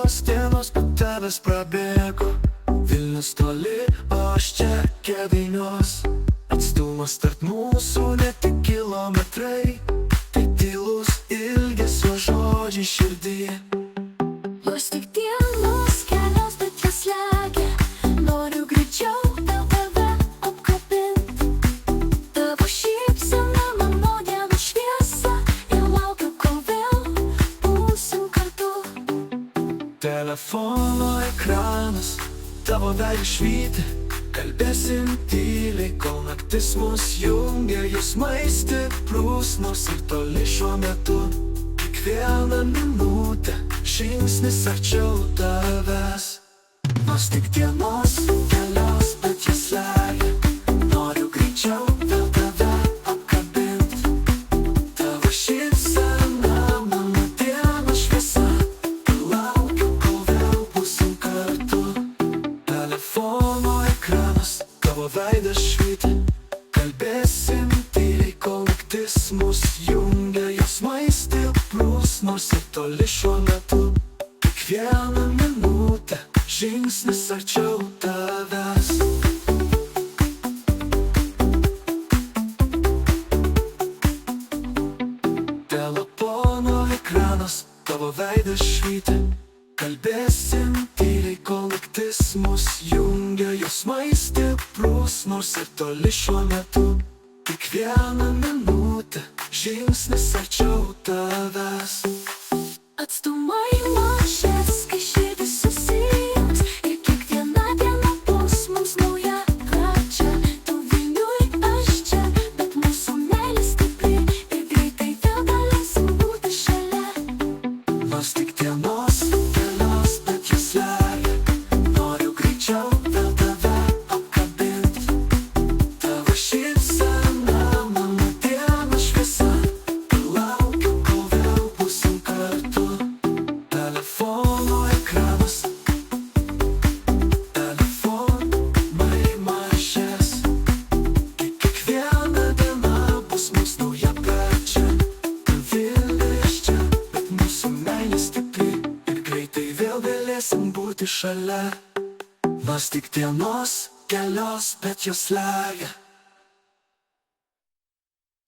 Kelios dienos po tavęs prabėgo, Vilnius toli, o aš čia Kėdainiuos. Atstumas tarp mūsų ne tik kilometrai, tai tylus ilgesio žodžiai širdyje. Nors tik dienos kelios, bet jas slegia. Noriu greičiau dėl tave apkabint. Tavo šypsena mano dienų šviesa, ir laukiu, kol vėl būsim kartu. Telefono ekranas, tavo veidas švyti. Kalbėsim tyliai, kol naktis mus jungia. Jausmai stiprus, nors ir toli šiuo metu. Kiekvieną minutę žingsnis arčiau tavęs. Nors tik dienos kelios, bet jas slegia. Noriu greičiau vėl tave apkabint. Tavo šypsena mano dienos šviesa, ir laukiu, kol vėl būsim kartu. Telefono ekranas, tavo veidas švyti. Kalbėsim tyliai, kol naktis mus jungia. Jausmai stiprus, nors ir toli šiuo metu. Kiekvieną minutę žingsnis arčiau tavęs. Telefono ekranas, tavo veidas švyti. Kalbėsim tyliai, kol naktis mus jungia. Jausmai stiprus, nors ir toli šiuo metu. Kiekvieną minutę žingsnis arčiau tavęs. Atstumai mažės, kai širdis susijungs, ir kiekviena diena bus mums nauja pradžia. Tu Vilniuj, aš čia, bet mūsų meilė stipri, ir greitai vėl galėsim būti šalia. Nors tik dienos kelios, bet jas slegia. Noriu greičiau vėl tave apkabint. Tavo šypsena mano dienos šviesa, ir laukiu, kol vėl būsim kartu. Telefono ekranas, telefonai mažės. Kiekviena diena bus mums nauja pradžia. Tu Vilnius čia, bet mūsų meilė stipri, ir greitai vėl galėsim būti šalia. Nors tik dienos kelios, bet jos slegia.